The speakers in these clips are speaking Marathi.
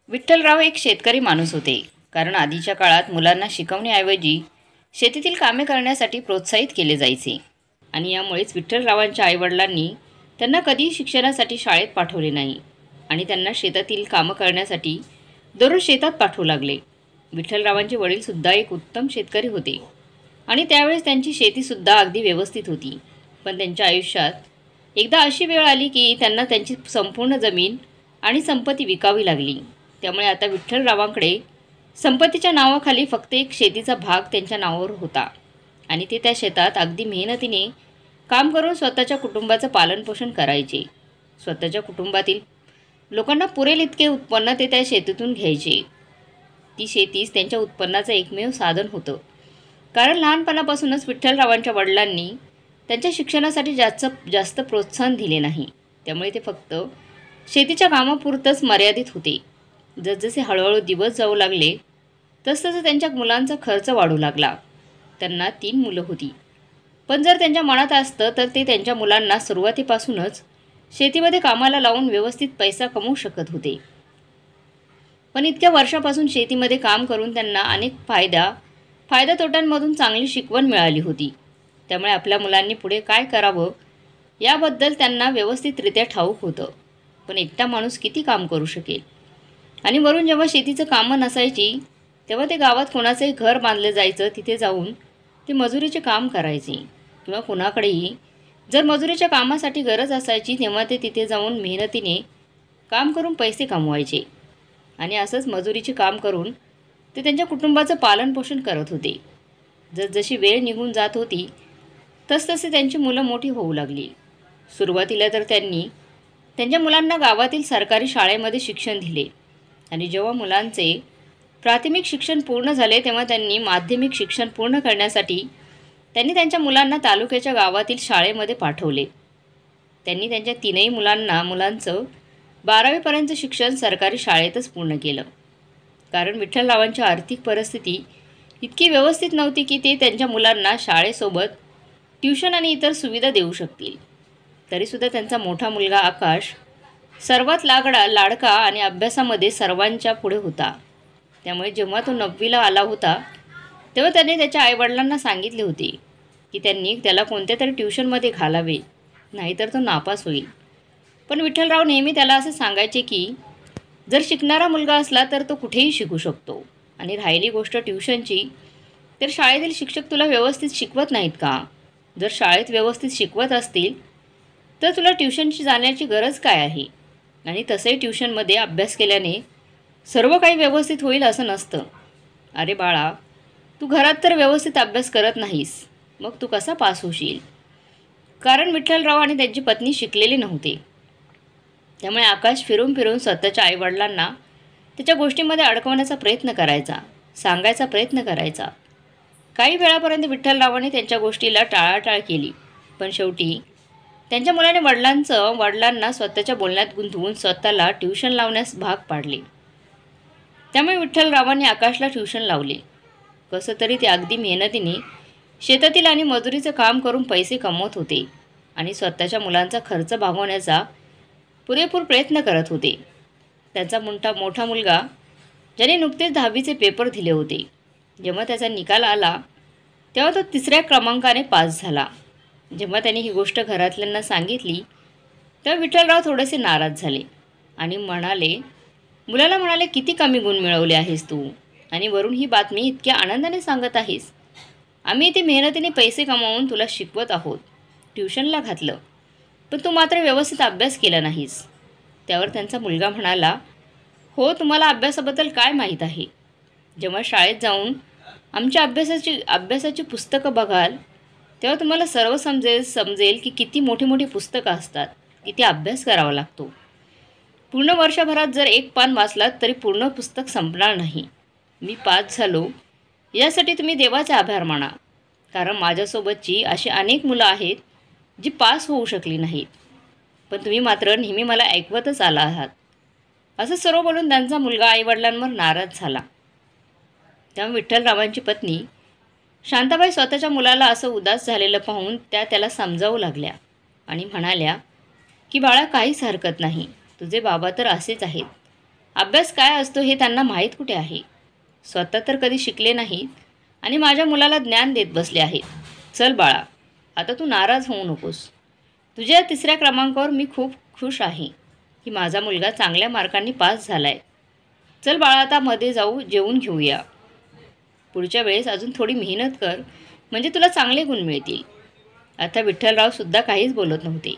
विठ्ठलराव एक शेतकरी माणूस होते. कारण आधीच्या काळात मुलांना शिकवण्याऐवजी शेतीतील कामे करण्यासाठी प्रोत्साहित केले जायचे. आणि यामुळेच विठ्ठलरावांच्या आईवडिलांनी त्यांना कधीही शिक्षणासाठी शाळेत पाठवले नाही आणि त्यांना शेतातील कामं करण्यासाठी दररोज शेतात पाठवू लागले. विठ्ठलरावांचे वडीलसुद्धा एक उत्तम शेतकरी होते आणि त्यावेळेस त्यांची शेतीसुद्धा अगदी व्यवस्थित होती. पण त्यांच्या आयुष्यात एकदा अशी वेळ आली की त्यांना त्यांची संपूर्ण जमीन आणि संपत्ती विकावी लागली. त्यामुळे आता विठ्ठलरावांकडे संपत्तीच्या नावाखाली फक्त एक शेतीचा भाग त्यांच्या नावावर होता आणि ते त्या शेतात अगदी मेहनतीने काम करून स्वतःच्या कुटुंबाचं पालनपोषण करायचे. स्वतःच्या कुटुंबातील लोकांना पुरेल इतके उत्पन्न ते त्या शेतीतून घ्यायचे. ती शेतीच त्यांच्या उत्पन्नाचं एकमेव साधन होतं. कारण लहानपणापासूनच विठ्ठलरावांच्या वडिलांनी त्यांच्या शिक्षणासाठी जास्त प्रोत्साहन दिले नाही. त्यामुळे ते फक्त शेतीच्या कामापुरतंच मर्यादित होते. जसजसे हळूहळू दिवस जाऊ लागले तसतसं त्यांच्या मुलांचा खर्च वाढू लागला. त्यांना 3 मुलं होती. पण जर त्यांच्या मनात असतं तर ते त्यांच्या मुलांना सुरुवातीपासूनच शेतीमध्ये कामाला लावून व्यवस्थित पैसा कमवू शकत होते. पण इतक्या वर्षापासून शेतीमध्ये काम करून त्यांना अनेक फायदा तोट्यांमधून चांगली शिकवण मिळाली होती. त्यामुळे आपल्या मुलांनी पुढे काय करावं याबद्दल त्यांना व्यवस्थितरित्या ठाऊक होतं. पण एकटा माणूस किती काम करू शकेल? आणि वरून जेव्हा शेतीचं कामं नसायची तेव्हा ते गावात कोणाचंही घर बांधलं जायचं, तिथे जाऊन ते मजुरीचे काम करायचे. किंवा कुणाकडेही जर मजुरीच्या कामासाठी गरज असायची तेव्हा ते तिथे जाऊन मेहनतीने काम करून पैसे कमवायचे. आणि असंच मजुरीचे काम करून ते त्यांच्या कुटुंबाचं पालनपोषण करत होते. जसजशी वेळ निघून जात होती तसतसे त्यांची मुलं मोठी होऊ लागली. सुरुवातीला तर त्यांनी त्यांच्या मुलांना गावातील सरकारी शाळेमध्ये शिक्षण दिले आणि जेव्हा मुलांचे प्राथमिक शिक्षण पूर्ण झाले तेव्हा त्यांनी माध्यमिक शिक्षण पूर्ण करण्यासाठी त्यांनी त्यांच्या मुलांना तालुक्याच्या गावातील शाळेमध्ये पाठवले. त्यांनी त्यांच्या 3ही मुलांचं 12वी शिक्षण सरकारी शाळेतच पूर्ण केलं. कारण विठ्ठलरावांची आर्थिक परिस्थिती इतकी व्यवस्थित नव्हती की ते त्यांच्या मुलांना शाळेसोबत ट्यूशन आणि इतर सुविधा देऊ शकतील. तरीसुद्धा त्यांचा मोठा मुलगा आकाश सर्वात लाडका आणि अभ्यासामध्ये सर्वांच्या पुढे होता. त्यामुळे जेव्हा तो 9वीला आला होता तेव्हा त्याने त्याच्या आईवडिलांना सांगितले होते की त्यांनी त्याला कोणत्या तरी ट्यूशनमध्ये घालावे, नाहीतर तो नापास होईल. पण विठ्ठलराव नेहमी त्याला असं सांगायचे की जर शिकणारा मुलगा असला तर तो कुठेही शिकू शकतो. आणि राहिली गोष्ट ट्यूशनची, तर शाळेतील शिक्षक तुला व्यवस्थित शिकवत नाहीत का? जर शाळेत व्यवस्थित शिकवत असतील तर तुला ट्यूशनची जाण्याची गरज काय आहे? आणि तसंही ट्यूशनमध्ये अभ्यास केल्याने सर्व काही व्यवस्थित होईल असं नसतं. अरे बाळा, तू घरात तर व्यवस्थित अभ्यास करत नाहीस, मग तू कसा पास होशील? कारण विठ्ठलराव आणि त्यांची पत्नी शिकलेली नव्हते. त्यामुळे आकाश फिरून फिरून स्वतःच्या आईवडिलांना त्याच्या गोष्टीमध्ये अडकवण्याचा प्रयत्न करायचा, सांगायचा प्रयत्न करायचा. काही वेळापर्यंत विठ्ठलरावांनी त्यांच्या गोष्टीला टाळाटाळ केली. पण शेवटी त्यांच्या मुलाने वडिलांना स्वतःच्या बोलण्यात गुंतवून स्वतःला ट्यूशन लावण्यास भाग पाडले. त्यामुळे विठ्ठलरावांनी आकाशला ट्यूशन लावले. कसं तरी ते अगदी मेहनतीने शेतातील आणि मजुरीचं काम करून पैसे कमवत होते आणि स्वतःच्या मुलांचा खर्च भागवण्याचा पुरेपूर प्रयत्न करत होते. त्यांचा मोठा मुलगा ज्याने नुकतेच 10वीचे पेपर दिले होते, जेव्हा त्याचा निकाल आला तेव्हा तो 3ऱ्या क्रमांकाने पास झाला. जेव्हा त्याने ही गोष्ट घरातल्यांना सांगितली तेव्हा विठ्ठलराव थोडेसे नाराज झाले आणि मुलाला म्हणाले, किती कमी गुण मिळवले आहेस तू? आणि वरून ही बातमी इतक्या आनंदाने सांगत आहेस? आम्ही इथे मेहनतीने पैसे कमावून तुला शिकवत आहोत, ट्यूशनला घातलं, पण तू मात्र व्यवस्थित अभ्यास केला नाहीस. त्यावर त्यांचा मुलगा म्हणाला, हो, तुम्हाला अभ्यासाबद्दल काय माहीत आहे? जेव्हा शाळेत जाऊन आमच्या अभ्यासाची पुस्तकं बघाल तेव्हा तुम्हाला सर्व समजेल की किती मोठी मोठी पुस्तकं असतात, किती अभ्यास करावा लागतो. पूर्ण वर्षभरात जर एक पान वाचलात तरी पूर्ण पुस्तक संपणार नाही. मी पास झालो यासाठी तुम्ही देवाचे आभार माना, कारण माझ्यासोबतची अशी अनेक मुलं आहेत जी पास होऊ शकली नाहीत, पण तुम्ही मात्र नेहमी मला ऐकवतच आला आहात. असं सर्व बोलून त्यांचा मुलगा आईवडिलांवर नाराज झाला. तेव्हा विठ्ठलरावांची पत्नी शांताबाई स्वतःच्या मुलाला असं उदास झालेलं पाहून त्याला समजावू लागल्या आणि म्हणाल्या की बाळा, काहीच हरकत नाही, तुझे बाबा तर असेच आहेत. अभ्यास काय असतो हे त्यांना माहीत कुठे आहे. स्वतः तर कधी शिकले नाहीत आणि माझ्या मुलाला ज्ञान देत बसले आहेत. चल बाळा, आता तू नाराज होऊ नकोस. तुझ्या 3ऱ्या क्रमांकावर मी खूप खुश आहे की माझा मुलगा चांगल्या मार्कांनी पास झाला आहे. चल बाळा, आता मध्ये जाऊ जेवून घेऊया. पुढच्या वेळेस अजून थोडी मेहनत कर, म्हणजे तुला चांगले गुण मिळतील. आता विठ्ठलरावसुद्धा काहीच बोलत नव्हते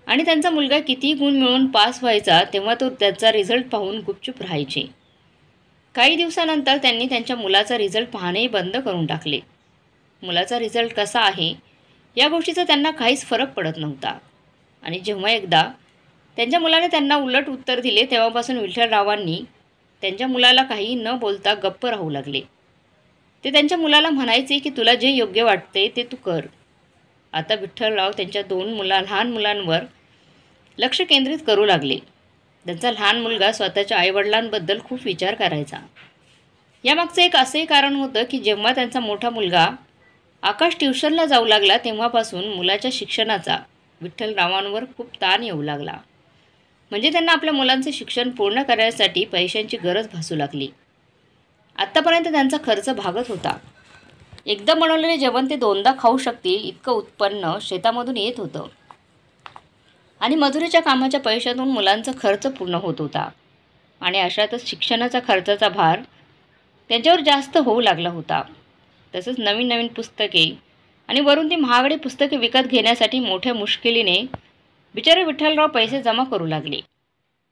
आणि त्यांचा मुलगा कितीही गुण मिळवून पास व्हायचा तेव्हा तो त्याचा रिझल्ट पाहून गुपचूप राहायचे. काही दिवसानंतर त्यांनी त्यांच्या मुलाचा रिझल्ट पाहणेही बंद करून टाकले. मुलाचा रिझल्ट कसा आहे या गोष्टीचा त्यांना काहीच फरक पडत नव्हता. आणि जेव्हा एकदा त्यांच्या मुलाने त्यांना उलट उत्तर दिले तेव्हापासून विठ्ठलरावांनी त्यांच्या मुलाला काही न बोलता गप्प राहू लागले. ते त्यांच्या मुलाला म्हणायचे की तुला जे योग्य वाटते ते तू कर. आता विठ्ठलराव त्यांच्या 2 लहान मुलांवर लक्ष केंद्रित करू लागले. त्यांचा लहान मुलगा स्वतःच्या आईवडिलांबद्दल खूप विचार करायचा. यामागचं एक असंही कारण होतं की जेव्हा त्यांचा मोठा मुलगा आकाश ट्युशनला जाऊ लागला तेव्हापासून मुलाच्या शिक्षणाचा विठ्ठलरावांवर खूप ताण येऊ लागला. म्हणजे त्यांना आपल्या मुलांचे शिक्षण पूर्ण करण्यासाठी पैशांची गरज भासू लागली. आत्तापर्यंत त्यांचा खर्च भागत होता. एकदा बनवलेले जेवण ते 2दा खाऊ शकतील इतकं उत्पन्न शेतामधून येत होतं आणि मजुरीच्या कामाच्या पैशातून मुलांचा खर्च पूर्ण होत होता. आणि अशातच शिक्षणाचा खर्चाचा भार त्यांच्यावर जास्त होऊ लागला होता. तसंच नवीन नवीन पुस्तके आणि वरून ती महागडी पुस्तके विकत घेण्यासाठी मोठ्या मुश्किलीने बिचारे विठ्ठलराव पैसे जमा करू लागले.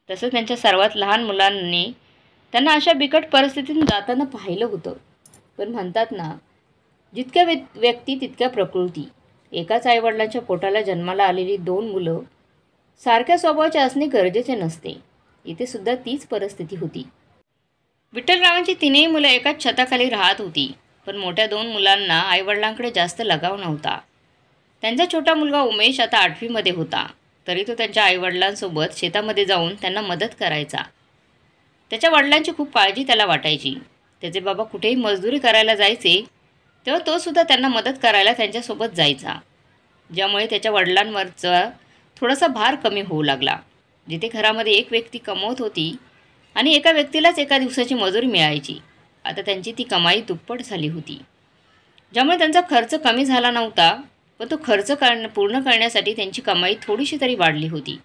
तसंच त्यांच्या सर्वात लहान मुलांनी त्यांना अशा बिकट परिस्थितीतून जाताना पाहिलं होतं. पण म्हणतात ना, जितक्या व्यक्ती तितक्या प्रकृती. एकाच आईवडिलांच्या पोटाला जन्माला आलेली 2 मुलं सारख्या स्वभावाचे असणे गरजेचे नसते. इथे सुद्धा तीच परिस्थिती होती. विठ्ठलरावांची 3ही मुलं एकाच छताखाली राहत होती. पण मोठ्या 2 मुलांना आईवडिलांकडे जास्त लगाव नव्हता. त्यांचा छोटा मुलगा उमेश आता 8वीमध्ये होता. तरी तो त्यांच्या आईवडिलांसोबत शेतामध्ये जाऊन त्यांना मदत करायचा. त्याच्या वडिलांची खूप काळजी त्याला वाटायची. त्याचे बाबा कुठेही मजदुरी करायला जायचे तेव्हा तोसुद्धा त्यांना मदत करायला त्यांच्यासोबत जायचा. ज्यामुळे त्याच्या वडिलांवरचा थोडासा भार कमी होऊ लागला. जिथे घरामध्ये एक व्यक्ती कमवत होती आणि एका व्यक्तीलाच एका दिवसाची मजुरी मिळायची, आता त्यांची ती कमाई दुप्पट झाली होती. ज्यामुळे त्यांचा खर्च कमी झाला नव्हता, पण तो खर्च पूर्ण करण्यासाठी त्यांची कमाई थोडीशी तरी वाढली होती.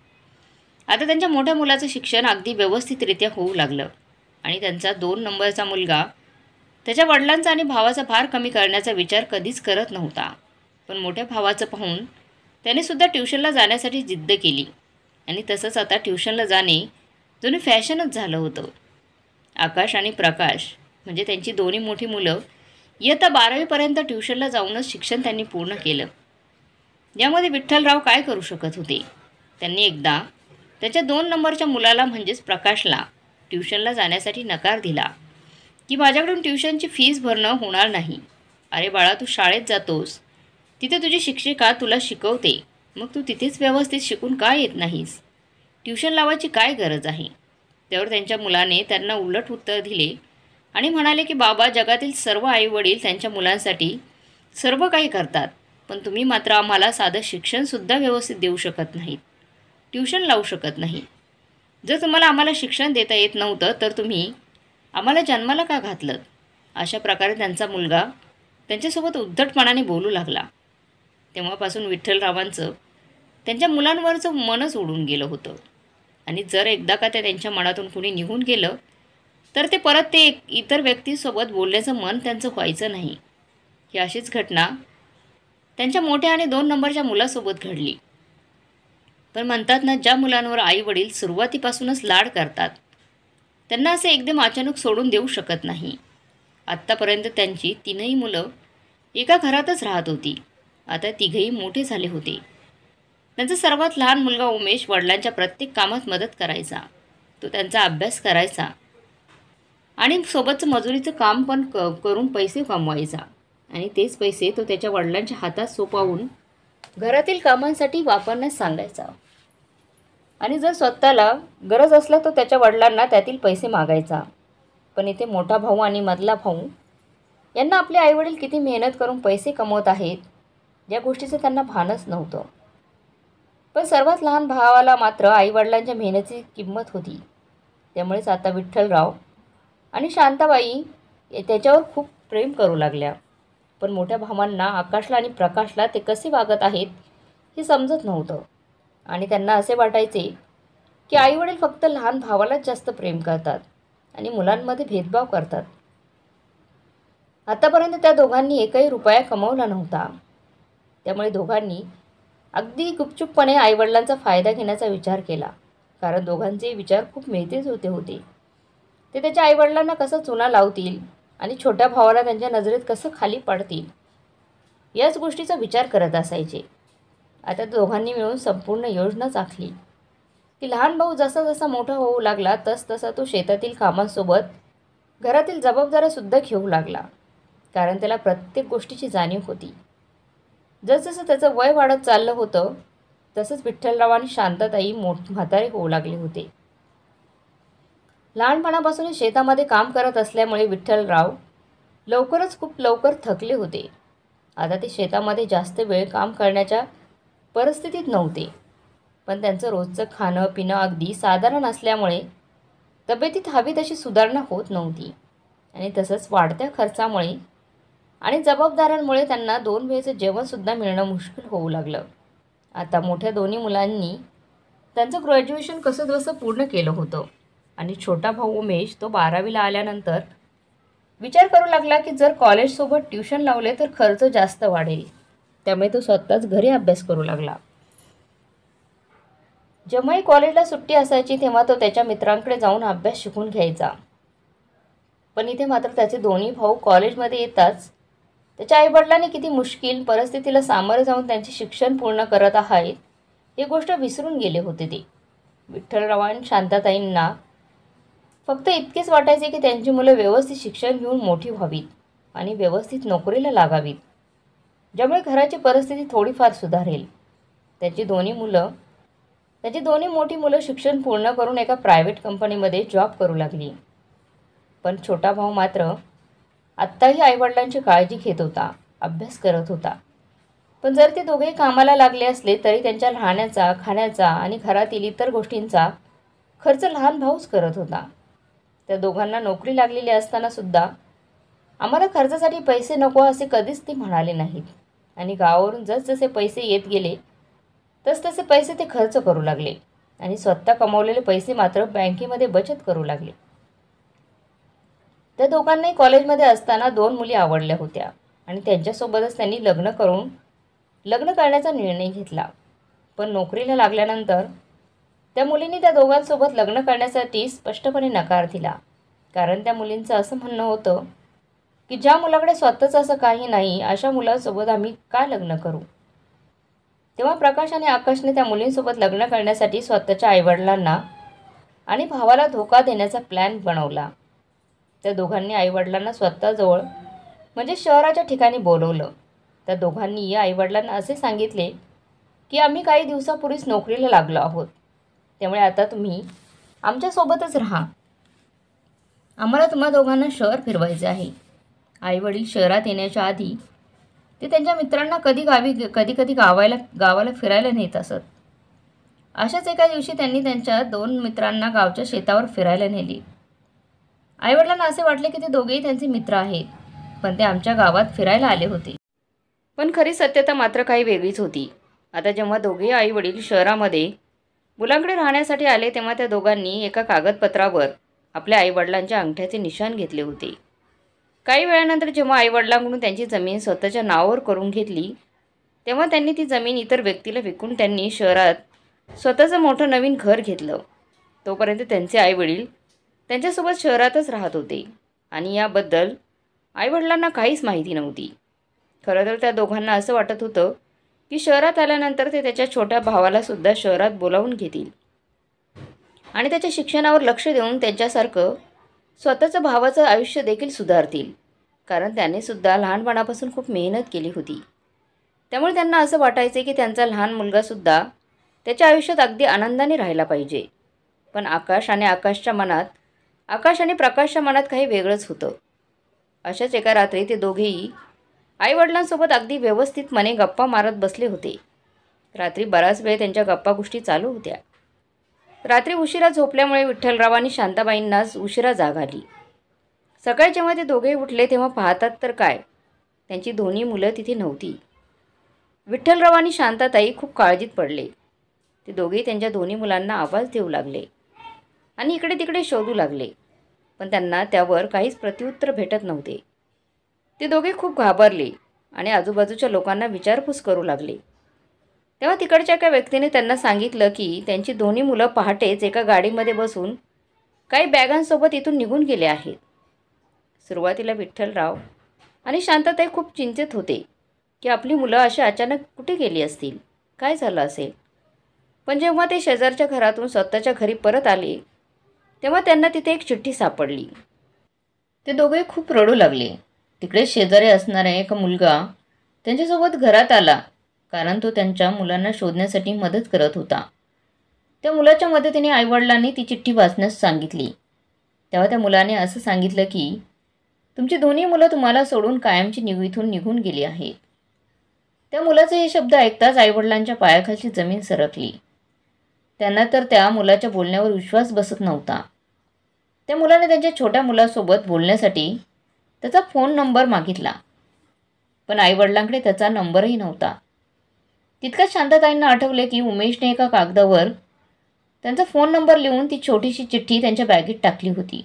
आता त्यांच्या मोठ्या मुलाचं शिक्षण अगदी व्यवस्थितरित्या होऊ लागलं आणि त्यांचा 2 नंबरचा मुलगा त्याच्या वडिलांचा आणि भावाचा भार कमी करण्याचा विचार कधीच करत नव्हता. पण मोठ्या भावाचं पाहून त्यानेसुद्धा ट्युशनला जाण्यासाठी जिद्द केली आणि तसंच आता ट्युशनला जाणे जुनी फॅशनच झालं होतं. आकाश आणि प्रकाश म्हणजे त्यांची 2ही मोठी मुलं इयत्ता 12वीपर्यंत ट्युशनला जाऊनच शिक्षण त्यांनी पूर्ण केलं. यामध्ये विठ्ठलराव काय करू शकत होते? त्यांनी एकदा त्याच्या 2 नंबरच्या मुलाला म्हणजेच प्रकाशला ट्युशनला जाण्यासाठी नकार दिला की माझ्याकडून ट्युशनची फीस भरणं होणार नाही. अरे बाळा, तू शाळेत जातोस, तिथे तुझी शिक्षिका तुला शिकवते, मग तू तिथेच व्यवस्थित शिकून का येत नाहीस? ट्युशन लावायची काय गरज आहे? त्यावर त्यांच्या मुलाने त्यांना उलट उत्तर दिले आणि म्हणाले की बाबा, जगातील सर्व आईवडील त्यांच्या मुलांसाठी सर्व काही करतात, पण तुम्ही मात्र आम्हाला साधं शिक्षणसुद्धा व्यवस्थित देऊ शकत नाहीत, ट्युशन लावू शकत नाही. जर तुम्हाला आम्हाला शिक्षण देता येत नव्हतं तर तुम्ही आम्हाला जन्माला का घातलं? अशा प्रकारे त्यांचा मुलगा त्यांच्यासोबत उद्धटपणाने बोलू लागला. तेव्हापासून विठ्ठलरावांचं त्यांच्या मुलांवरचं मनच उडून गेलं होतं आणि जर एकदा का त्यांच्या मनातून कुणी निघून गेलं तर ते परत ते इतर व्यक्तीसोबत बोलण्याचं मन त्यांचं व्हायचं नाही. ही अशीच घटना त्यांच्या मोठ्या आणि 2 नंबरच्या मुलासोबत घडली. पण म्हणतात ना, ज्या मुलांवर आई वडील सुरुवातीपासूनच लाड करतात त्यांना असे एकदम अचानक सोडून देऊ शकत नाही. आत्तापर्यंत त्यांची 3ही मुलं एका घरातच राहत होती. आता 3घंही मोठे झाले होते. त्यांचा सर्वात लहान मुलगा उमेश वडिलांच्या प्रत्येक कामात मदत करायचा. तो त्यांचा अभ्यास करायचा आणि सोबतचं मजुरीचं काम पण करून पैसे कमवायचा आणि तेच पैसे तो त्याच्या वडिलांच्या हातात सोपवून घरातील कामांसाठी वापरण्यास सांगायचा. आणि जर स्वतःला गरज असला तो त्याच्या वडिलांना त्यातील पैसे मागायचा. पण इथे मोठा भाऊ आणि मधला भाऊ यांना आपले आईवडील किती मेहनत करून पैसे कमवत आहेत या गोष्टीचं त्यांना भानच नव्हतं. पण सर्वात लहान भावाला मात्र आईवडिलांच्या मेहनतीची किंमत होती. त्यामुळेच आता विठ्ठलराव आणि शांताबाई त्याच्यावर खूप प्रेम करू लागल्या. पण मोठ्या भावांना आकाशला आणि प्रकाशला ते कसे वागत आहेत हे समजत नव्हतं. आणि त्यांना असे वाटायचे की आईवडील फक्त लहान भावालाच जास्त प्रेम करतात आणि मुलांमध्ये भेदभाव करतात. आतापर्यंत त्या दोघांनी एकही रुपया कमवला नव्हता. त्यामुळे दोघांनी अगदी गुपचूपपणे आईवडिलांचा फायदा घेण्याचा विचार केला. कारण दोघांचे विचार खूप मिळतेच होते. ते त्याच्या आईवडिलांना कसं चुना लावतील आणि छोट्या भावाला त्यांच्या नजरेत कसं खाली पाडतील याच गोष्टीचा विचार करत असायचे. आता दोघांनी मिळून संपूर्ण योजनाच आखली की लहान भाऊ जसा जसा मोठा होऊ लागला तसा तो शेतातील कामांसोबत घरातील जबाबदाऱ्यासुद्धा घेऊ लागला. कारण त्याला प्रत्येक गोष्टीची जाणीव होती. जसजसं त्याचं वय वाढत चाललं होतं तसंच विठ्ठलराव आणि शांताताई म्हातारे होऊ लागले होते. लहानपणापासूनच शेतामध्ये काम करत असल्यामुळे विठ्ठलराव खूप लवकर थकले होते. आता ते शेतामध्ये जास्त वेळ काम करण्याच्या परिस्थितीत नव्हते. पण त्यांचं रोजचं खाणं पिणं अगदी साधारण असल्यामुळे तब्येतीत हवी तशी सुधारणा होत नव्हती. आणि तसंच वाढत्या खर्चामुळे आणि जबाबदाऱ्यांमुळे त्यांना 2 वेळेचं जेवणसुद्धा मिळणं मुश्किल होऊ लागलं. आता मोठ्या दोन्ही मुलांनी त्यांचं ग्रॅज्युएशन कसंबसं पूर्ण केलं होतं. आणि छोटा भाऊ उमेश तो 12वीला आल्यानंतर विचार करू लागला की जर कॉलेजसोबत ट्युशन लावले तर खर्च जास्त वाढेल. त्यामुळे तो स्वतःच घरी अभ्यास करू लागला. जेव्हाही कॉलेजला सुट्टी असायची तेव्हा तो त्याच्या मित्रांकडे जाऊन अभ्यास शिकून घ्यायचा. पण इथे मात्र त्याचे दोन्ही भाऊ कॉलेजमध्ये येताच त्याच्या आईवडिलांनी किती मुश्किल परिस्थितीला सामोरे जाऊन त्यांचे शिक्षण पूर्ण करत आहेत ही गोष्ट विसरून गेले होते ते. विठ्ठलराव आणि शांताताईंना फक्त इतकेच वाटायचे की त्यांची मुलं व्यवस्थित शिक्षण घेऊन मोठी व्हावीत आणि व्यवस्थित नोकरीला लागावीत, ज्यामुळे घराची परिस्थिती थोडीफार सुधारेल. त्याची दोन्ही मोठी मुलं शिक्षण पूर्ण करून एका प्रायव्हेट कंपनीमध्ये जॉब करू लागली. पण छोटा भाऊ मात्र आत्ताही आईवडिलांची काळजी घेत होता, अभ्यास करत होता. पण जर ते दोघेही कामाला लागले असले तरी त्यांच्या राहण्याचा, खाण्याचा आणि घरातील इतर गोष्टींचा खर्च लहान भाऊच करत होता. त्या दोघांना नोकरी लागलेली असताना सुद्धा आम्हाला खर्चासाठी पैसे नको असे कधीच ते म्हणाले नाहीत. आणि गावावरून जसजसे पैसे येत गेले तसतसे पैसे ते खर्च करू लागले आणि स्वतः कमावलेले पैसे मात्र बँकेमध्ये बचत करू लागले. त्या दोघांनाही कॉलेजमध्ये असताना 2 मुली आवडल्या होत्या आणि त्यांच्यासोबतच त्यांनी लग्न करण्याचा निर्णय घेतला. पण नोकरीला लागल्यानंतर त्या मुलींनी त्या दोघांसोबत लग्न करण्यासाठी स्पष्टपणे नकार दिला. कारण त्या मुलींचं असं म्हणणं होतं की ज्या मुलाकडे स्वतःच असं काही नाही अशा मुलासोबत आम्ही का लग्न करू. तेव्हा प्रकाश आणि आकाशने त्या मुलींसोबत लग्न करण्यासाठी स्वतःच्या आईवडिलांना आणि भावाला धोका देण्याचा प्लॅन बनवला. त्या दोघांनी आईवडिलांना स्वतःजवळ म्हणजे शहराच्या ठिकाणी बोलवलं. त्या दोघांनी या आईवडिलांना असे सांगितले की आम्ही काही दिवसापूर्वीच नोकरीला लागलो आहोत, त्यामुळे आता तुम्ही आमच्यासोबतच राहा. आम्हाला तुम्हा दोघांना शहर फिरवायचे आहे. आईवडील शहरात येण्याच्या आधी ते त्यांच्या मित्रांना कधी गावाला फिरायला नेत असत. अशाच एका दिवशी त्यांनी त्यांच्या 2 मित्रांना गावच्या शेतावर फिरायला नेली. आईवडिलांना असे वाटले की ते दोघेही त्यांचे मित्र आहेत, पण ते आमच्या गावात फिरायला आले होते. पण खरी सत्यता मात्र काही वेगळीच होती. आता जेव्हा दोघेही आईवडील शहरामध्ये मुलांकडे राहण्यासाठी आले तेव्हा त्या दोघांनी एका कागदपत्रावर आपल्या आईवडिलांच्या अंगठ्याचे निशाण घेतले होते. काही वेळानंतर जेव्हा आईवडिलांकडून त्यांची जमीन स्वतःच्या नावावर करून घेतली तेव्हा त्यांनी ती जमीन इतर व्यक्तीला विकून त्यांनी शहरात स्वतःचं मोठं नवीन घर घेतलं. तोपर्यंत त्यांचे आईवडील त्यांच्यासोबत शहरातच राहत होते आणि याबद्दल आईवडिलांना काहीच माहिती नव्हती. खरं तर त्या दोघांना असं वाटत होतं की शहरात आल्यानंतर ते त्याच्या छोट्या भावालासुद्धा शहरात बोलावून घेतील आणि त्याच्या शिक्षणावर लक्ष देऊन त्यांच्यासारखं स्वतःचं भावाचं आयुष्य देखील सुधारतील. कारण त्यानेसुद्धा लहानपणापासून खूप मेहनत केली होती. त्यामुळे त्यांना असं वाटायचे की त्यांचा लहान मुलगासुद्धा त्याच्या आयुष्यात अगदी आनंदाने राहायला पाहिजे. पण आकाश आणि प्रकाशच्या मनात काही वेगळंच होतं. अशाच एका रात्री ते दोघेही आईवडिलांसोबत अगदी व्यवस्थितपणे गप्पा मारत बसले होते. रात्री बराच वेळ त्यांच्या गप्पा गोष्टी चालू होत्या. रात्री उशिरा झोपल्यामुळे विठ्ठलराव आणि शांताबाईंनाच उशिरा जाग आली. सकाळी जेव्हा ते दोघे उठले तेव्हा पाहतात तर काय, त्यांची दोन्ही मुलं तिथे नव्हती. विठ्ठलराव आणि शांताताई खूप काळजीत पडले. ते दोघेही त्यांच्या दोन्ही मुलांना आवाज देऊ लागले आणि इकडे तिकडे शोधू लागले, पण त्यांना त्यावर काहीच प्रत्युत्तर भेटत नव्हते. ते दोघे खूप घाबरले आणि आजूबाजूच्या लोकांना विचारपूस करू लागले. तेव्हा तिकडच्या एका व्यक्तीने त्यांना सांगितलं की त्यांची दोन्ही मुलं पहाटेच एका गाडीमध्ये बसून काही बॅगांसोबत इथून निघून गेले आहेत. सुरुवातीला विठ्ठलराव आणि शांताताई खूप चिंतित होते की आपली मुलं अशी अचानक कुठे गेली असतील, काय झालं असेल. पण जेव्हा ते शेजारच्या घरातून स्वतःच्या घरी परत आले तेव्हा त्यांना तिथे एक चिठ्ठी सापडली. ते दोघे खूप रडू लागले. तिकडे शेजारी असणारा एक मुलगा त्यांच्यासोबत घरात आला, कारण तो त्यांच्या मुलांना शोधण्यासाठी मदत करत होता. त्या मुलाच्या मदतीने आईवडिलांनी ती चिठ्ठी वाचण्यास सांगितली. तेव्हा त्या मुलाने असं सांगितलं की तुमची दोन्ही मुलं तुम्हाला सोडून कायमची इथून निघून गेली आहेत. त्या मुलाचे हे शब्द ऐकताच आईवडिलांच्या पायाखालची जमीन सरकली. त्यांना तर त्या मुलाच्या बोलण्यावर विश्वास बसत नव्हता. त्या मुलाने त्यांच्या छोट्या मुलासोबत बोलण्यासाठी त्याचा फोन नंबर मागितला, पण आईवडिलांकडे त्याचा नंबरही नव्हता. तितक्यात शांताताईंना आठवले की उमेशने एका कागदावर त्यांचा फोन नंबर लिहून ती छोटीशी चिठ्ठी त्यांच्या बॅगेत टाकली होती.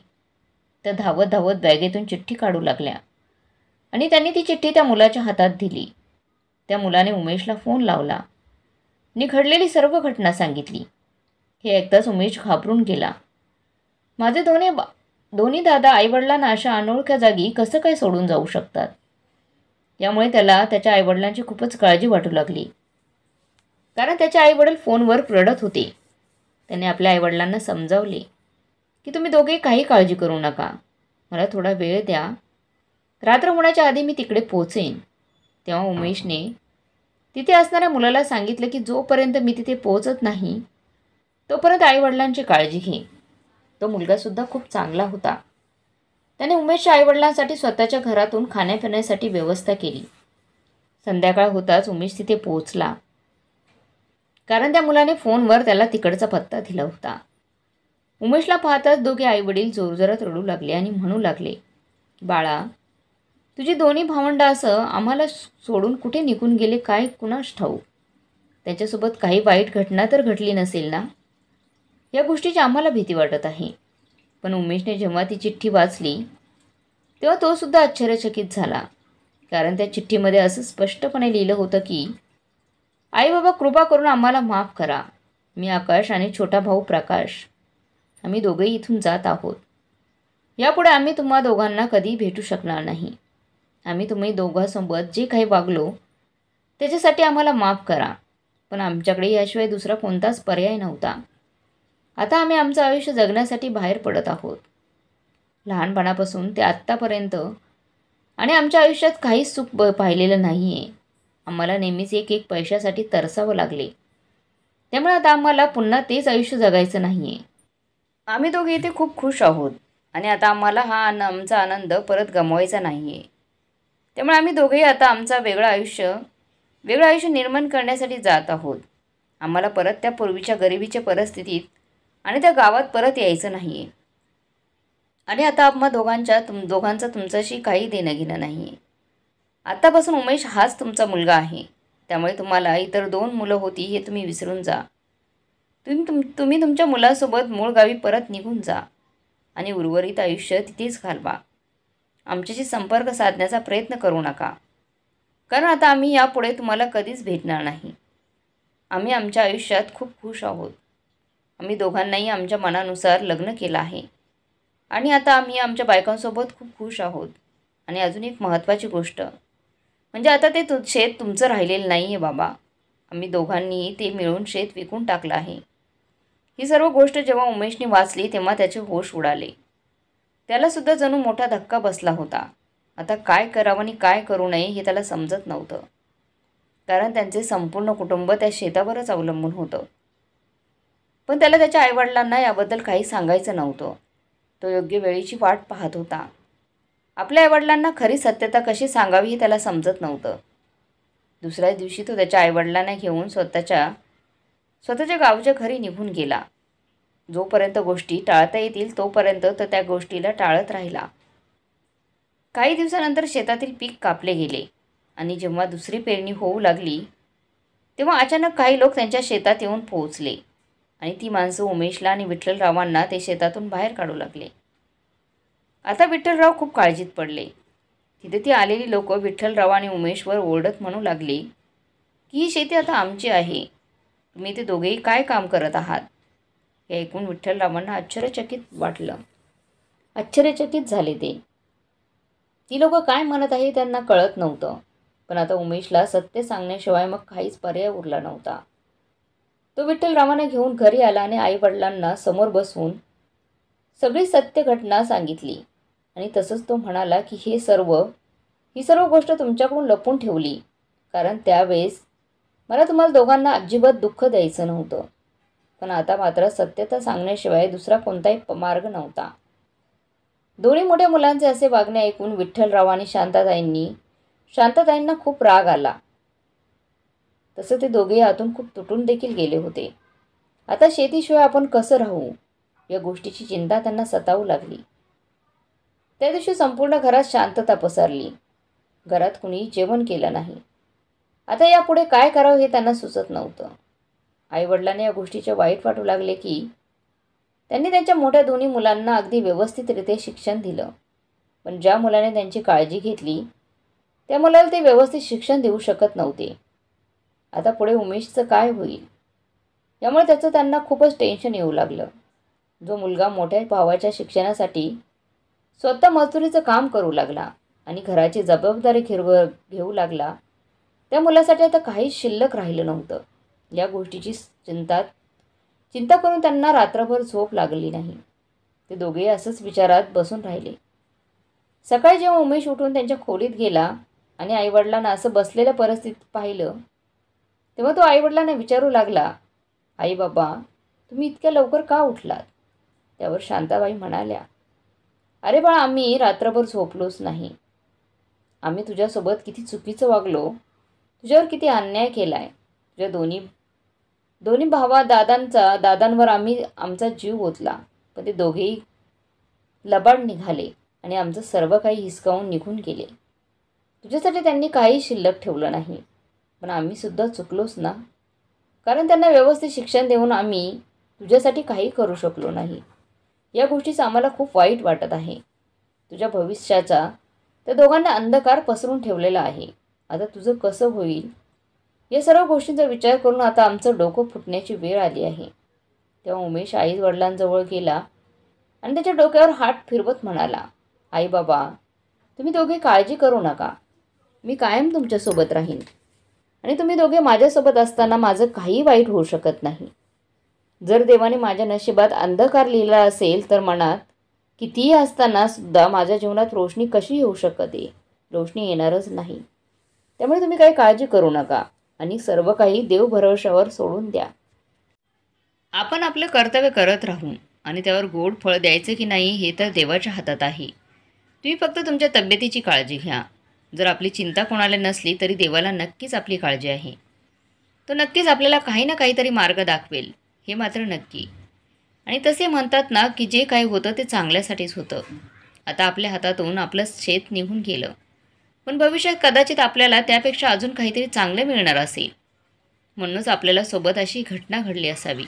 त्या धावत धावत बॅगेतून चिठ्ठी काढू लागल्या आणि त्यांनी ती चिठ्ठी त्या मुलाच्या हातात दिली. त्या मुलाने उमेशला फोन लावला आणि घडलेली सर्व घटना सांगितली. हे ऐकताच उमेश घाबरून गेला. माझे दोन्ही दादा आईवडिलांना अशा अनोळख्या जागी कसं काय सोडून जाऊ शकतात. यामुळे त्याला त्याच्या आईवडिलांची खूपच काळजी वाटू लागली, कारण त्याचे आईवडील फोनवर रडत होते. त्याने आपल्या आईवडिलांना समजावले की तुम्ही दोघे काही काळजी करू नका, मला थोडा वेळ द्या, रात्र होण्याच्या आधी मी तिकडे पोहोचेन. तेव्हा उमेशने तिथे असणाऱ्या मुलाला सांगितलं की जोपर्यंत मी तिथे पोहोचत नाही तोपर्यंत आईवडिलांची काळजी घे. तो मुलगासुद्धा खूप चांगला होता. त्याने उमेशच्या आईवडिलांसाठी स्वतःच्या घरातून खाण्यापिण्यासाठी व्यवस्था केली. संध्याकाळ होताच उमेश तिथे पोहोचला, कारण त्या मुलाने फोनवर त्याला तिकडचा पत्ता दिला होता. उमेशला पाहताच दोघे आईवडील जोरजोरात रडू लागले आणि म्हणू लागले, बाळा, तुझी दोन्ही भावंडं असं आम्हाला सोडून कुठे निघून गेले काय कुणास ठाऊक. त्याच्यासोबत काही वाईट घटना तर घडली नसेल ना. या गोष्टीची आम्हाला भीती वाटत आहे. पण उमेशने जेव्हा ती चिठ्ठी वाचली तेव्हा तो सुद्धा आश्चर्यचकित झाला, कारण त्या चिठ्ठीमध्ये असं स्पष्टपणे लिहिलं होतं की आई बाबा कृपा करून आम्हाला माफ करा. मी आकाश आणि छोटा भाऊ प्रकाश, आम्ही दोघेही इथून जात आहोत. यापुढे आम्ही तुम्हा दोघांना कधी भेटू शकणार नाही. आम्ही तुम्ही दोघांसोबत जे काही वागलो त्याच्यासाठी आम्हाला माफ करा, पण आमच्याकडे याशिवाय दुसरा कोणताच पर्याय नव्हता. आता आम्ही आमचं आयुष्य जगण्यासाठी बाहेर पडत आहोत. लहानपणापासून ते आत्तापर्यंत आणि आमच्या आयुष्यात काहीच सुख पाहिलेलं नाही आहे. आम्हाला नेहमीच एक पैशासाठी तरसावं लागले. त्यामुळे आता आम्हाला पुन्हा तेच आयुष्य जगायचं नाही आहे. आम्ही दोघे इथे खूप खुश आहोत आणि आता आम्हाला आमचा आनंद परत गमवायचा नाही आहे. त्यामुळे आम्ही दोघेही आता आमचा वेगळं आयुष्य निर्माण करण्यासाठी जात आहोत. आम्हाला परत त्या पूर्वीच्या गरिबीच्या परिस्थितीत आणि त्या गावात परत यायचं नाही आहे. आणि आता आम्हा दोघांचा तुमच्याशी काही देणं घेणं नाही आहे. आत्तापासून उमेश हाच तुमचा मुलगा आहे. त्यामुळे तुम्हाला इतर 2 मुलं होती हे तुम्ही विसरून जा. तुम्ही तुमच्या मुलासोबत मूळ गावी परत निघून जा आणि उर्वरित आयुष्य तिथेच घालवा. आमच्याशी संपर्क साधण्याचा प्रयत्न करू नका, कारण आता आम्ही यापुढे तुम्हाला कधीच भेटणार नाही. आम्ही आमच्या आयुष्यात खूप खुश आहोत. आम्ही दोघांनाही आमच्या मनानुसार लग्न केलं आहे आणि आता आम्ही आमच्या बायकांसोबत खूप खुश आहोत. आणि अजून एक महत्त्वाची गोष्ट म्हणजे आता ते शेत तुमचं राहिलेलं नाही आहे बाबा. आम्ही दोघांनी ते मिळून शेत विकून टाकलं आहे. ही सर्व गोष्ट जेव्हा उमेशने वाचली तेव्हा त्याचे होश उडाले. त्यालासुद्धा जणू मोठा धक्का बसला होता. आता काय करावं आणि काय करू नये हे त्याला समजत नव्हतं, कारण त्यांचे संपूर्ण कुटुंब त्या शेतावरच अवलंबून होतं. पण त्याला त्याच्या आईवडिलांना याबद्दल काही सांगायचं नव्हतं. तो योग्य वेळेची वाट पाहत होता. आपल्या आईवडिलांना खरी सत्यता कशी सांगावी हे त्याला समजत नव्हतं. दुसऱ्याच दिवशी तो त्याच्या आईवडिलांना घेऊन स्वतःच्या गावच्या घरी निघून गेला. जोपर्यंत गोष्टी टाळता येतील तोपर्यंत तो त्या गोष्टीला टाळत राहिला. काही दिवसानंतर शेतातील पीक कापले गेले आणि जेव्हा दुसरी पेरणी होऊ लागली तेव्हा अचानक काही लोक त्यांच्या शेतात येऊन पोहोचले आणि ती माणसं उमेशला आणि विठ्ठलरावांना ते शेतातून बाहेर काढू लागले. आता विठ्ठलराव खूप काळजीत पडले. तिथे ती आलेली लोक विठ्ठलराव आणि उमेशवर ओरडत म्हणू लागली की ही शेती आता आमची आहे, तुम्ही ते दोघेही काय काम करत आहात. हे ऐकून विठ्ठलरावांना आश्चर्यचकित झाले. ती लोक काय म्हणत आहे त्यांना कळत नव्हतं. पण आता उमेशला सत्य सांगण्याशिवाय मग काहीच पर्याय उरला नव्हता. तो विठ्ठलरावांना घेऊन घरी आला आणि आईवडिलांना समोर बसवून सगळी सत्य घटना सांगितली. आणि तसंच तो म्हणाला की ही सर्व गोष्ट तुमच्याकडून लपून ठेवली कारण त्यावेळेस मला तुम्हाला दोघांना अजिबात दुःख द्यायचं नव्हतं. पण आता मात्र सत्यता सांगण्याशिवाय दुसरा कोणताही मार्ग नव्हता. दोन्ही मोठ्या मुलांचे असे वागणे ऐकून विठ्ठलराव आणि शांताताईंना खूप राग आला. तसं ते दोघे आतून खूप तुटून देखील गेले होते. आता शेतीशिवाय आपण कसं राहू या गोष्टीची चिंता त्यांना सतावू लागली. त्या दिवशी संपूर्ण घरात शांतता पसरली. घरात कुणीही जेवण केलं नाही. आता यापुढे काय करावं हे त्यांना सुचत नव्हतं. आईवडिलांना या गोष्टीचे वाईट वाटू लागले की त्यांनी त्यांच्या मोठ्या दोन्ही मुलांना अगदी व्यवस्थितरित्या शिक्षण दिलं, पण ज्या मुलाने त्यांची काळजी घेतली त्या मुलाला ते व्यवस्थित शिक्षण देऊ शकत नव्हते. आता पुढे उमेशचं काय होईल यामुळे त्यांना खूपच टेन्शन येऊ लागलं. जो मुलगा मोठ्या भावाच्या शिक्षणासाठी स्वतः मजुरीचं काम करू लागला आणि घराची जबाबदारी घेऊ लागला त्या मुलासाठी आता काहीच शिल्लक राहिलं नव्हतं. या गोष्टीची चिंता करून त्यांना रात्रभर झोप लागली नाही. ते दोघेही असंच विचारात बसून राहिले. सकाळी जेव्हा उमेश उठून त्यांच्या खोलीत गेला आणि आईवडिलांना असं बसलेल्या परिस्थितीत पाहिलं तेव्हा तो आईवडिलांना विचारू लागला, आई बाबा तुम्ही इतक्या लवकर का उठलात. त्यावर शांताबाई म्हणाल्या, अरे बाळा आम्ही रात्रभर झोपलोच नाही. आम्ही तुझ्यासोबत किती चुकीचं वागलो, तुझ्यावर किती अन्याय केला आहे. तुझ्या दोन्ही दादांवर आम्ही आमचा जीव ओतला, पण ते दोघेही लबाड निघाले आणि आमचं सर्व काही हिसकावून निघून गेले. तुझ्यासाठी त्यांनी काही शिल्लक ठेवलं नाही. पण आम्ही सुद्धा चुकलोच ना, कारण त्यांना व्यवस्थित शिक्षण देऊन आम्ही तुझ्यासाठी काही करू शकलो नाही. या गोष्टीचं आम्हाला खूप वाईट वाटत आहे. तुझ्या भविष्याचा त्या दोघांना अंधकार पसरून ठेवलेला आहे. आता तुझं कसं होईल या सर्व गोष्टींचा विचार करून आता आमचं डोकं फुटण्याची वेळ आली आहे. तेव्हा उमेश आई वडिलांजवळ गेला आणि त्याच्या डोक्यावर हात फिरवत म्हणाला, आई बाबा तुम्ही दोघे काळजी करू नका. मी कायम तुमच्यासोबत राहीन आणि तुम्ही दोघे माझ्यासोबत असताना माझं काही वाईट होऊ शकत नाही. जर देवाने माझ्या नशिबात अंधकार लिहिला असेल तर मनात कितीही असताना सुद्धा माझ्या जीवनात रोशनी कशी येऊ शकते. रोशनी येणारच नाही. त्यामुळे तुम्ही काही काळजी करू नका आणि सर्व काही देव भरवशावर सोडून द्या. आपण आपलं कर्तव्य करत राहू आणि त्यावर गोड फळ द्यायचं की नाही हे तर देवाच्या हातात आहे. तुम्ही फक्त तुमच्या तब्येतीची काळजी घ्या. जर आपली चिंता कोणाला नसली तरी देवाला नक्कीच आपली काळजी आहे. तो नक्कीच आपल्याला काही ना काहीतरी मार्ग दाखवेल, हे मात्र नक्की. आणि तसे म्हणतात ना की जे काही होतं ते चांगल्यासाठीच होतं. आता आपल्या हातातून आपलं शेत निघून गेलं, पण भविष्यात कदाचित आपल्याला त्यापेक्षा अजून काहीतरी चांगलं मिळणार असेल. म्हणूनच आपल्याला सोबत अशी घटना घडली असावी.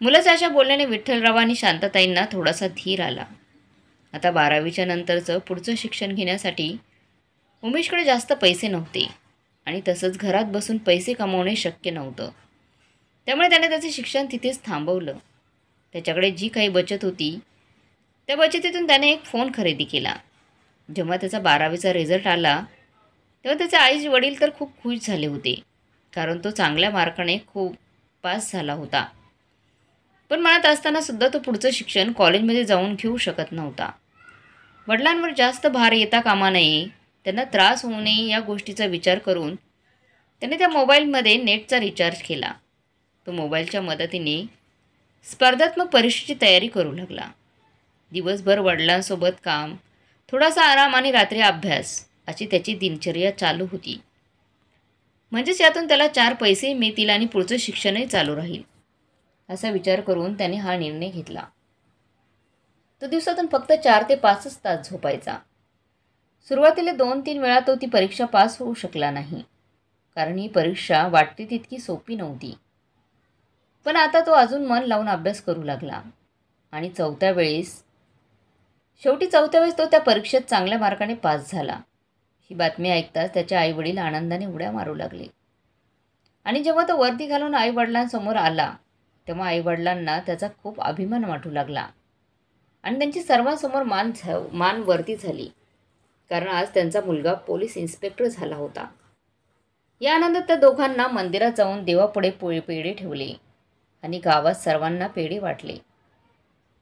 मुलाच्या अशा बोलण्याने विठ्ठलराव आणि शांताताईंना थोडासा धीर आला. आता 12वीच्या नंतरचं पुढचं शिक्षण घेण्यासाठी उमेशकडे जास्त पैसे नव्हते आणि तसंच घरात बसून पैसे कमावणे शक्य नव्हतं. त्यामुळे त्याने त्याचे शिक्षण तिथेच थांबवलं. त्याच्याकडे जी काही बचत होती त्या बचतीतून त्याने एक फोन खरेदी केला. जेव्हा त्याचा 12वीचा रिझल्ट आला तेव्हा त्याचे आई वडील तर खूप खुश झाले होते, कारण तो चांगल्या मार्काने खूप पास झाला होता. पण मनात असताना सुद्धा तो पुढचं शिक्षण कॉलेजमध्ये जाऊन घेऊ शकत नव्हता. वडिलांवर जास्त भार येता कामा नये, त्यांना त्रास होऊ नये या गोष्टीचा विचार करून त्याने त्या मोबाईलमध्ये नेटचा रिचार्ज केला. तो मोबाईलच्या मदतीने स्पर्धात्मक परीक्षेची तयारी करू लागला. दिवसभर वडिलांसोबत काम, थोडासा आराम आणि रात्री अभ्यास अशी त्याची दिनचर्या चालू होती. म्हणजेच यातून त्याला 4 पैसे मिळतील आणि पुढचं शिक्षणही चालू राहील. असा विचार करून त्याने हा निर्णय घेतला. तो दिवसातून फक्त 4 ते 5च तास झोपायचा. सुरुवातीला 2-3 वेळा तो ती परीक्षा पास होऊ शकला नाही, कारण ही परीक्षा वाटते तितकी सोपी नव्हती. पण आता तो अजून मन लावून अभ्यास करू लागला आणि शेवटी चौथ्या वेळेस तो त्या परीक्षेत चांगल्या मार्काने पास झाला. ही बातमी ऐकताच त्याचे आईवडील आनंदाने उड्या मारू लागले. आणि जेव्हा तो वर्दी घालून आईवडिलांसमोर आला, तेव्हा आईवडिलांना त्याचा खूप अभिमान वाटू लागला आणि त्यांची सर्वांसमोर मान वरती झाली, कारण आज त्यांचा मुलगा पोलीस इन्स्पेक्टर झाला होता. या आनंदात त्या दोघांना मंदिरात जाऊन देवापुढे पेढे ठेवले आणि गावात सर्वांना पेढे वाटले.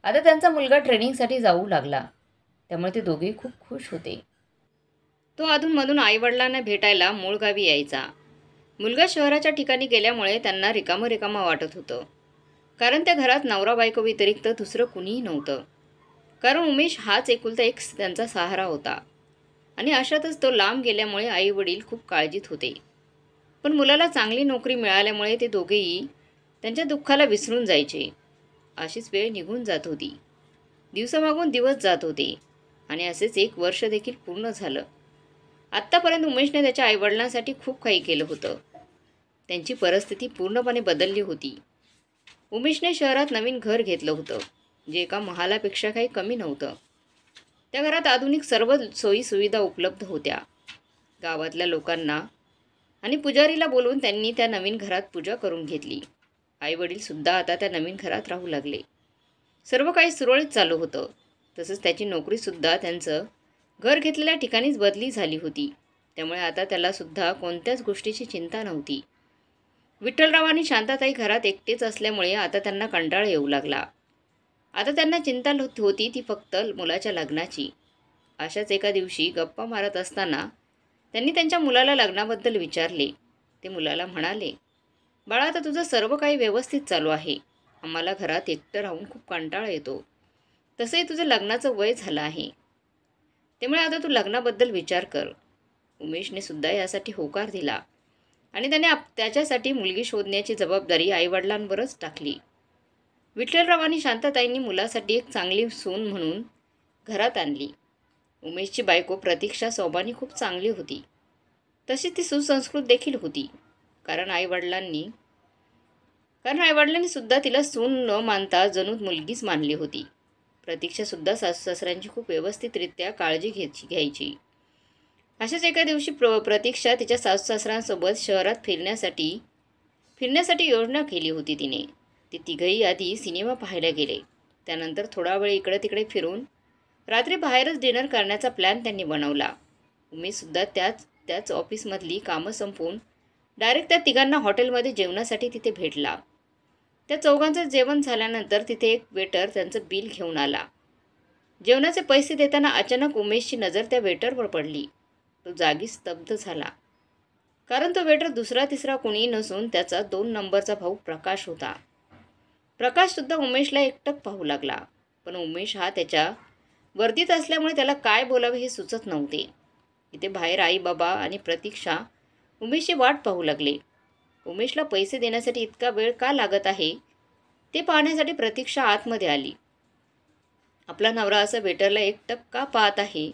आता त्यांचा मुलगा ट्रेनिंगसाठी जाऊ लागला, त्यामुळे ते दोघेही खूप खुश होते. तो अधूनमधून आईवडिलांना भेटायला मूळ गावी यायचा. मुलगा शहराच्या ठिकाणी गेल्यामुळे त्यांना रिकामं वाटत होतं, कारण त्या घरात नवरा बायको व्यतिरिक्त दुसरं कुणीही नव्हतं. कारण उमेश हाच एकुलता एक त्यांचा सहारा होता आणि अशातच तो लांब गेल्यामुळे आईवडील खूप काळजीत होते. पण मुलाला चांगली नोकरी मिळाल्यामुळे ते दोघेही त्यांच्या दुःखाला विसरून जायचे. अशीच वेळ निघून जात होती. दिवसामागून दिवस जात होते आणि असेच 1 वर्ष देखील पूर्ण झालं. आत्तापर्यंत उमेशने त्याच्या आईवडिलांसाठी खूप काही केलं होतं. त्यांची परिस्थिती पूर्णपणे बदलली होती. उमेशने शहरात नवीन घर घेतलं होतं, जे एका महालापेक्षा काही कमी नव्हतं. त्या घरात आधुनिक सर्व सोयीसुविधा उपलब्ध होत्या. गावातल्या लोकांना आणि पुजारीला बोलवून त्यांनी त्या नवीन घरात पूजा करून घेतली. आईवडीलसुद्धा आता त्या नवीन घरात राहू लागले. सर्व काही सुरळीत चालू होतं. तसंच त्याची नोकरीसुद्धा त्यांचं घर घेतलेल्या ठिकाणीच बदली झाली होती. त्यामुळे आता त्यालासुद्धा कोणत्याच गोष्टीची चिंता नव्हती. विठ्ठलराव आणि शांताताई घरात एकटेच असल्यामुळे आता त्यांना कंटाळा येऊ लागला. आता त्यांना चिंता होती ती फक्त मुलाच्या लग्नाची. अशाच एका दिवशी गप्पा मारत असताना त्यांनी त्यांच्या मुलाला लग्नाबद्दल विचारले. ते मुलाला म्हणाले, बाळा, आता तुझं सर्व काही व्यवस्थित चालू आहे. आम्हाला घरात एकटं राहून खूप कंटाळा येतो. तसंही तुझं लग्नाचं वय झालं आहे, त्यामुळे आता तू लग्नाबद्दल विचार कर. उमेशने सुद्धा यासाठी होकार दिला आणि त्याने त्याच्यासाठी मुलगी शोधण्याची जबाबदारी आईवडिलांवरच टाकली. विठ्ठलराव आणि शांताताईंनी मुलासाठी एक चांगली सून म्हणून घरात आणली. उमेशची बायको प्रतीक्षा स्वभावाने खूप चांगली होती. तशी ती सुसंस्कृत देखील होती, कारण आईवडिलांनी सुद्धा तिला सून न मानता जणू मुलगीच मानली होती. प्रतीक्षासुद्धा सासू-सासऱ्यांची खूप व्यवस्थितरित्या काळजी घ्यायची. अशाच एका दिवशी प्रतीक्षा तिच्या सासू-सासऱ्यांसोबत शहरात फिरण्यासाठी योजना केली होती तिने. ते तिघही आधी सिनेमा पाहायला गेले. त्यानंतर थोडा वेळ इकडे तिकडे फिरून रात्री बाहेरच डिनर करण्याचा प्लॅन त्यांनी बनवला. उमेशसुद्धा त्याच ऑफिसमधली कामं संपवून डायरेक्ट त्या तिघांना हॉटेलमध्ये जेवणासाठी तिथे भेटला. त्या चौघांचं जेवण झाल्यानंतर तिथे एक वेटर त्यांचं बिल घेऊन आला. जेवणाचे पैसे देताना अचानक उमेशची नजर त्या वेटरवर पडली. तो जागीच स्तब्ध झाला, कारण तो वेटर दुसरा तिसरा कुणीही नसून त्याचा 2 नंबरचा भाऊ प्रकाश होता. प्रकाशसुद्धा उमेशला एकटक पाहू लागला, पण उमेश हा त्याच्या वर्दीत असल्यामुळे त्याला काय बोलावे हे सुचत नव्हते. इथे बाहेर आई बाबा आणि प्रतीक्षा उमेशची वाट पाहू लागले. उमेशला पैसे देण्यासाठी इतका वेळ का लागत आहे ते पाहण्यासाठी प्रतीक्षा आतमध्ये आली. आपला नवरा असं वेटरला एकटक का पाहत आहे,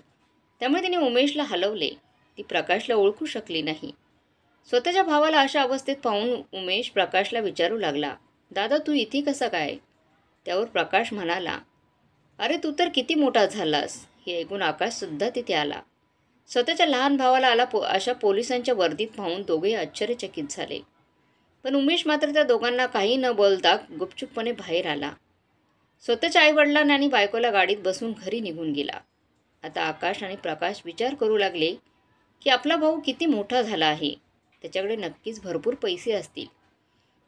त्यामुळे तिने उमेशला हलवले. ती प्रकाशला ओळखू शकली नाही. स्वतःच्या भावाला अशा अवस्थेत पाहून उमेश प्रकाशला विचारू लागला, दादा, तू इथे कसा काय? त्यावर प्रकाश म्हणाला, अरे, तू तर किती मोठा झालास. हे ऐकून आकाशसुद्धा तिथे आला. स्वतःच्या लहान भावाला अशा पोलिसांच्या वर्दीत पाहून दोघेही आश्चर्यचकित झाले. पण उमेश मात्र त्या दोघांना काही न बोलता गुपचूपपणे बाहेर आला. स्वतःच्या आईवडिलांना आणि बायकोला गाडीत बसून घरी निघून गेला. आता आकाश आणि प्रकाश विचार करू लागले की आपला भाऊ किती मोठा झाला आहे. त्याच्याकडे नक्कीच भरपूर पैसे असतील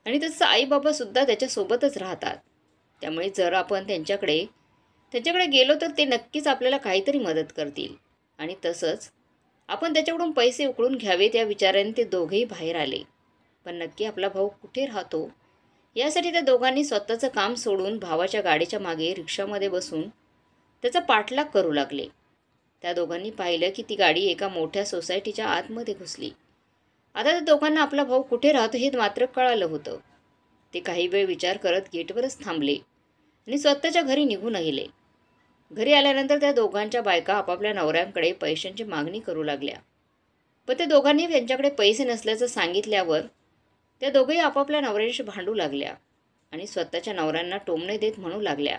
आणि तसं आईबाबासुद्धा त्याच्यासोबतच राहतात. त्यामुळे जर आपण त्यांच्याकडे गेलो तर ते नक्कीच आपल्याला काहीतरी मदत करतील आणि तसंच आपण त्याच्याकडून पैसे उकळून घ्यावेत या विचाराने ते दोघेही बाहेर आले. पण नक्की आपला भाऊ कुठे राहतो यासाठी त्या दोघांनी स्वतःचं काम सोडून भावाच्या गाडीच्या मागे रिक्षामध्ये बसून त्याचा पाठलाग करू लागले. त्या दोघांनी पाहिलं की ती गाडी एका मोठ्या सोसायटीच्या आतमध्ये घुसली. आता त्या दोघांना आपला भाऊ कुठे राहतो हे मात्र कळालं होतं. ते काही वेळ विचार करत गेटवरच थांबले आणि स्वतःच्या घरी निघून गेले. घरी आल्यानंतर त्या दोघांच्या बायका आपापल्या नवऱ्यांकडे पैशांची मागणी करू लागल्या. पण ते दोघांनी त्यांच्याकडे पैसे नसल्याचं सांगितल्यावर त्या दोघेही आपापल्या नवऱ्यांशी भांडू लागल्या आणि स्वतःच्या नवऱ्यांना टोमणे देत म्हणू लागल्या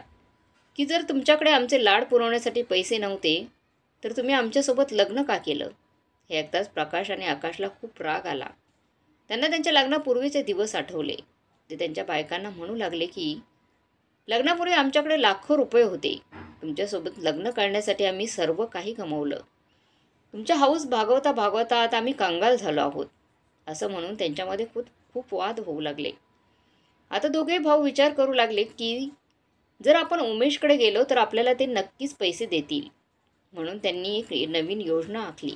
की जर तुमच्याकडे आमचे लाड पुरवण्यासाठी पैसे नव्हते तर तुम्ही आमच्यासोबत लग्न का केलं. हे ऐकताच प्रकाश आणि आकाशला खूप राग आला. त्यांना त्यांच्या लग्नापूर्वीचे दिवस आठवले. ते त्यांच्या बायकांना म्हणू लागले की लग्नापूर्वी आमच्याकडे लाखो रुपये होते. तुमच्यासोबत लग्न करण्यासाठी आम्ही सर्व काही गमावलं. तुमच्या हौस भागवता भागवता आता आम्ही कंगाल झालो आहोत. असं म्हणून त्यांच्यामध्ये खूप खूप वाद होऊ लागले. आता दोघे भाऊ विचार करू लागले की जर आपण उमेशकडे गेलो तर आपल्याला ते नक्कीच पैसे देतील. म्हणून त्यांनी एक नवीन योजना आखली.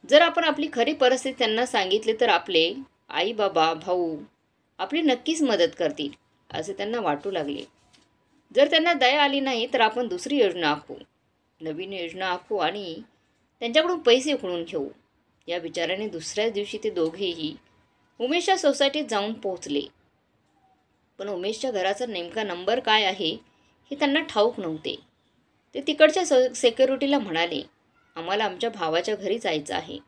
जर आपण आपली खरी परिस्थिती त्यांना सांगितली तर आपले आई बाबा भाऊ आपली नक्कीच मदत करतील असे त्यांना वाटू लागले. जर त्यांना दया आली नाही तर आपण दुसरी योजना आखू, नवीन योजना आखू आणि त्यांच्याकडून पैसे उकळून घेऊ. या विचाराने दुसऱ्याच दिवशी ते दोघेही उमेशच्या सोसायटीत जाऊन पोहोचले. पण उमेशच्या घराचा नेमका नंबर काय आहे हे त्यांना ठाऊक नव्हते. ते तिकडच्या सेक्युरिटीला म्हणाले, आम्हाला आमच्या भावाच्या घरी जायचं आहे.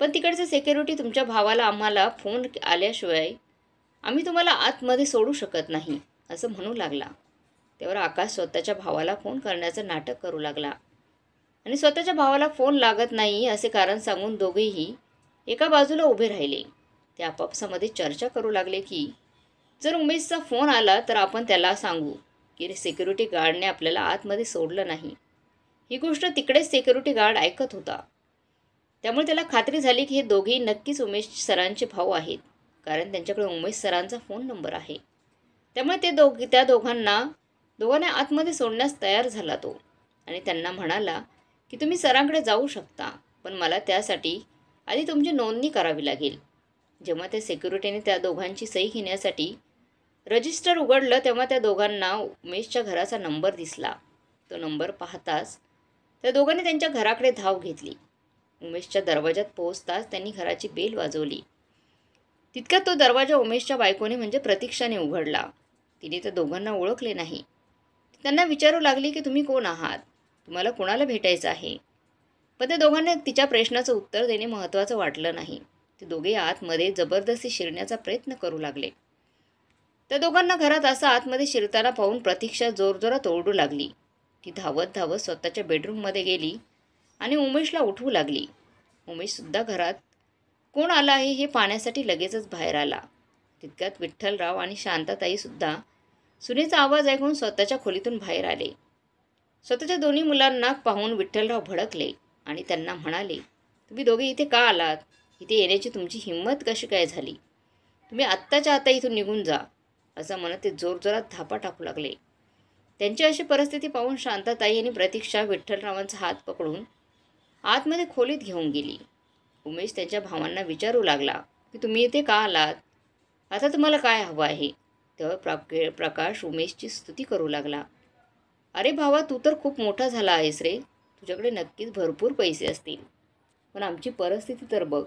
पण तिकडचे सेक्युरिटी तुमच्या भावाला आम्हाला फोन आल्याशिवाय आम्ही तुम्हाला आतमध्ये सोडू शकत नाही असं म्हणू लागला. त्यावर आकाश स्वतःच्या भावाला फोन करण्याचं नाटक करू लागला आणि स्वतःच्या भावाला फोन लागत नाही असे कारण सांगून दोघेही एका बाजूला उभे राहिले. ते आपापसामध्ये चर्चा करू लागले की जर उमेशचा फोन आला तर आपण त्याला सांगू की सिक्युरिटी गार्डने आपल्याला आतमध्ये सोडलं नाही. ही गोष्ट तिकडेच सिक्युरिटी गार्ड ऐकत होता. त्यामुळे त्याला खात्री झाली की हे दोघेही नक्कीच उमेश सरांचे भाऊ आहेत, कारण त्यांच्याकडे उमेश सरांचा फोन नंबर आहे. त्यामुळे त्या दोघांना आतमध्ये सोडण्यास तयार झाला तो आणि त्यांना म्हणाला की तुम्ही सरांकडे जाऊ शकता, पण मला त्यासाठी आधी तुमची नोंदणी करावी लागेल. जेव्हा त्या सिक्युरिटीने त्या दोघांची सही घेण्यासाठी रजिस्टर उघडलं तेव्हा त्या दोघांना उमेशच्या घराचा नंबर दिसला. तो नंबर पाहताच त्या दोघांनी त्यांच्या घराकडे धाव घेतली. उमेशच्या दरवाजात पोहोचताच त्यांनी घराची बेल वाजवली. तितक्यात तो दरवाजा उमेशच्या बायकोने म्हणजे प्रतीक्षाने उघडला. तिने त्या दोघांना ओळखले नाही. त्यांना विचारू लागली की तुम्ही कोण आहात, तुम्हाला कोणाला भेटायचं आहे. पण त्या दोघांना तिच्या प्रश्नाचं उत्तर देणे महत्त्वाचं वाटलं नाही. ते दोघे आतमध्ये जबरदस्ती शिरण्याचा प्रयत्न करू लागले. त्या दोघांना घरात असं आतमध्ये शिरताना पाहून प्रतीक्षा जोरजोरात ओरडू लागली. ती धावत धावत स्वतःच्या बेडरूममध्ये गेली आणि उमेशला उठवू लागली. उमेशसुद्धा घरात कोण आला आहे हे पाहण्यासाठी लगेचच बाहेर आला. तितक्यात विठ्ठलराव आणि शांताताईसुद्धा सुनेचा आवाज ऐकून स्वतःच्या खोलीतून बाहेर आले. स्वतःच्या दोन्ही मुलांना पाहून विठ्ठलराव भडकले आणि त्यांना म्हणाले, तुम्ही दोघे इथे का आलात? इथे येण्याची तुमची हिंमत कशी काय झाली? तुम्ही आत्ताच्या आता इथून निघून जा असं म्हणत ते जोरजोरात धापा टाकू लागले. त्यांची अशी परिस्थिती पाहून शांताताई आणि प्रतीक्षा विठ्ठलरावांचा हात पकडून आतमध्ये खोलीत घेऊन गेली. उमेश त्यांच्या भावांना विचारू लागला की तुम्ही इथे का आलात? आता तुम्हाला काय हवं आहे? तेव्हा प्रकाश उमेशची स्तुती करू लागला. अरे भावा, तू तर खूप मोठा झाला आहेस रे. तुझ्याकडे नक्कीच भरपूर पैसे असतील, पण आमची परिस्थिती तर बघ.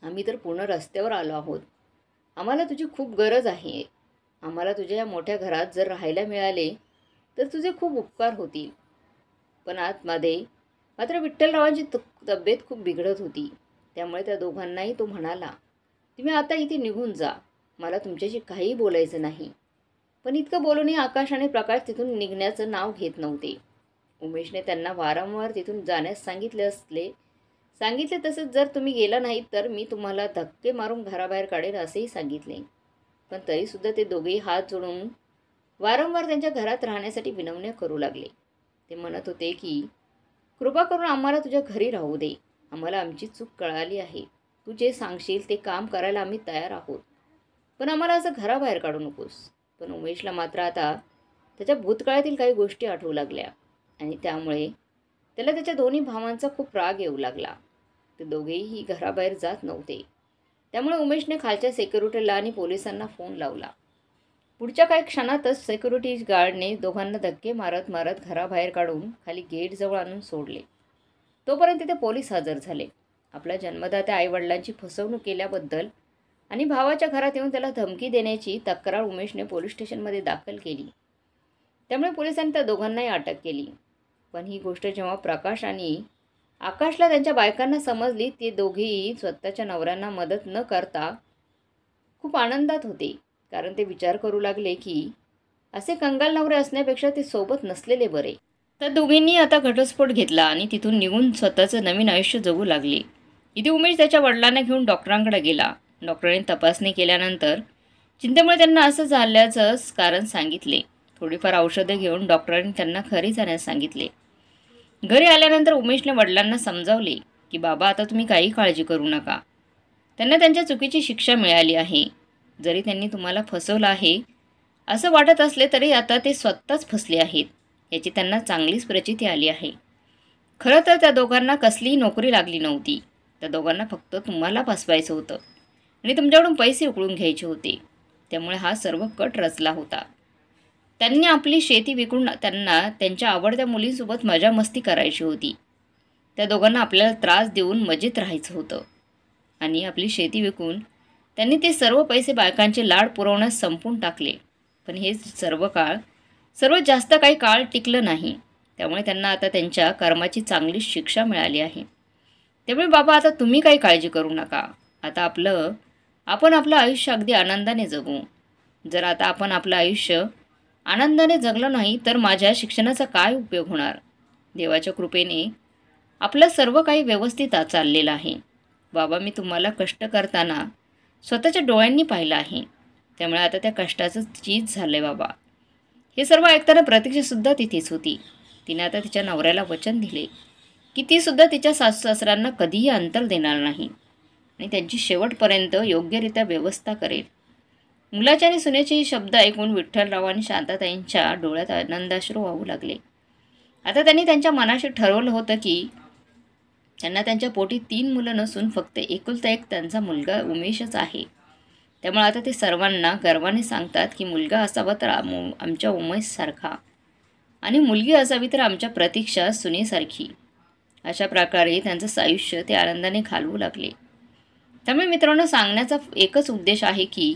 आम्ही तर पूर्ण रस्त्यावर आलो आहोत. आम्हाला तुझी खूप गरज आहे. आम्हाला तुझ्या या मोठ्या घरात जर राहायला मिळाले तर तुझे खूप उपकार होतील. पण आतमध्ये मात्र विठ्ठलरावांची तब्येत खूप बिघडत होती. त्यामुळे त्या दोघांनाही तो म्हणाला, तुम्ही आता इथे निघून जा. मला तुमच्याशी काहीही बोलायचं नाही. पण इतकं बोलूनही आकाश आणि प्रकाश तिथून निघण्याचं नाव घेत नव्हते. उमेशने त्यांना वारंवार तिथून जाण्यास सांगितले तसेच जर तुम्ही गेला नाहीत तर मी तुम्हाला धक्के मारून घराबाहेर काढेन असेही सांगितले. पण तरीसुद्धा ते दोघेही हात जोडून वारंवार त्यांच्या घरात राहण्यासाठी विनवण्या करू लागले. ते म्हणत होते की कृपा करून आम्हाला तुझ्या घरी राहू दे. आम्हाला आमची चूक कळाली आहे. तू जे सांगशील ते काम करायला आम्ही तयार आहोत, पण आम्हाला असं घराबाहेर काढू नकोस. पण उमेशला मात्र आता त्याच्या भूतकाळातील काही गोष्टी आठवू लागल्या आणि त्यामुळे त्याला त्याच्या दोन्ही भावांचा खूप राग येऊ लागला. ते दोघेही घराबाहेर जात नव्हते. त्यामुळे उमेशने खालच्या सेक्युरिटीला आणि पोलिसांना फोन लावला. पुढच्या काही क्षणातच सिक्युरिटी गार्डने दोघांना धक्के मारत मारत घराबाहेर काढून खाली गेटजवळ आणून सोडले. तोपर्यंत तिथे पोलीस हजर झाले. आपल्या जन्मदात्या आईवडिलांची फसवणूक केल्याबद्दल आणि भावाच्या घरात येऊन त्याला धमकी देण्याची तक्रार उमेशने पोलीस स्टेशनमध्ये दाखल केली. त्यामुळे पोलिसांनी त्या दोघांनाही अटक केली. पण ही गोष्ट जेव्हा प्रकाश आणि आकाशला त्यांच्या बायकांना समजली, ते दोघेही स्वतःच्या नवऱ्यांना मदत न करता खूप आनंदात होते. कारण ते विचार करू लागले की असे कंगाल नवरे असण्यापेक्षा ते सोबत नसलेले बरे. तर दोघींनी आता घटस्फोट घेतला आणि तिथून निघून स्वतःचं नवीन आयुष्य जगू लागले. इथे उमेश त्याच्या वडिलांना घेऊन डॉक्टरांकडे गेला. डॉक्टरांनी तपासणी केल्यानंतर चिंतेमुळे त्यांना असं झाल्याचं कारण सांगितले. थोडीफार औषधं घेऊन डॉक्टरांनी त्यांना घरी जाण्यास सांगितले. घरी आल्यानंतर उमेशने वडिलांना समजावले की बाबा, आता तुम्ही काही काळजी करू नका. त्यांना त्यांच्या चुकीची शिक्षा मिळाली आहे. जरी त्यांनी तुम्हाला फसवलं आहे असं वाटत असले तरी आता ते स्वतःच फसले आहेत याची त्यांना चांगलीच प्रचिती आली आहे. खरं तर त्या दोघांना कसलीही नोकरी लागली नव्हती. त्या दोघांना फक्त तुम्हाला फसवायचं होतं आणि तुमच्याकडून पैसे उकळून घ्यायचे होते. त्यामुळे हा सर्व कट रचला होता. त्यांनी आपली शेती विकून त्यांना त्यांच्या आवडत्या मुलींसोबत मजा मस्ती करायची होती. त्या दोघांना आपल्याला त्रास देऊन मजेत राहायचं होतं आणि आपली शेती विकून त्यांनी ते सर्व पैसे बायकांचे लाड पुरवण्यास संपून टाकले. पण हे सर्वात जास्त काही काळ टिकलं नाही. त्यामुळे त्यांना आता त्यांच्या कर्माची चांगली शिक्षा मिळाली आहे. त्यामुळे बाबा, आता तुम्ही काही काळजी करू नका. आता आपण आपलं आयुष्य अगदी आनंदाने जगू. जर आता आपण आपलं आयुष्य आनंदाने जगलो नाही तर माझ्या शिक्षणाचा काय उपयोग होणार? देवाच्या कृपेने आपलं सर्व काही व्यवस्थित चाललेलं आहे. बाबा, मी तुम्हाला कष्ट करताना स्वतःच्या डोळ्यांनी पाहिलं आहे. त्यामुळे आता त्या कष्टाचं चीज झालं आहे बाबा. हे सर्व ऐकताना प्रतीक्षासुद्धा तिथेच होती. तिने आता तिच्या नवऱ्याला वचन दिले की तीसुद्धा तिच्या सासू सासऱ्यांना कधीही अंतर देणार नाही आणि त्यांची शेवटपर्यंत योग्यरित्या व्यवस्था करेल. मुलाच्या आणि सुनेचे हे शब्द ऐकून विठ्ठलराव आणि शांताताईंच्या डोळ्यात आनंदाश्रू वाहू लागले. आता त्यांनी त्यांच्या मनाशी ठरवलं होतं की त्यांना त्यांच्या पोटी 3 मुलं नसून फक्त एकुलता एक त्यांचा मुलगा उमेशच आहे. त्यामुळे आता ते सर्वांना गर्वाने सांगतात की मुलगा असावा तर आमच्या उमेशसारखा आणि मुलगी असावी तर आमच्या प्रतीक्षा सुनेसारखी. अशा प्रकारे त्यांचं आयुष्य ते आनंदाने घालवू लागले. त्यामुळे मित्रांनो, सांगण्याचा एकच उद्देश आहे की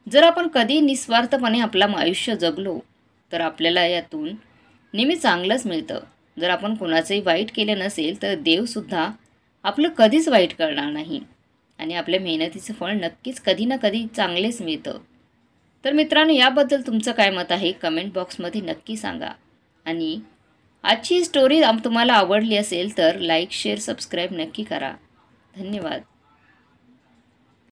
जर आपण कधी निस्वार्थपणे आपलं आयुष्य जगलो तर आपल्याला यातून नेहमी चांगलंच मिळतं. जर आपण कुणाचंही वाईट केलं नसेल तर देवसुद्धा आपलं कधीच वाईट करणार नाही आणि आपल्या मेहनतीचं फळ नक्कीच कधी ना कधी चांगलेच मिळतं. तर मित्रांनो, याबद्दल तुमचं काय मत आहे कमेंट बॉक्समध्ये नक्की सांगा. आणि आजची स्टोरी तुम्हाला आवडली असेल तर लाईक, शेअर, सबस्क्राईब नक्की करा. धन्यवाद.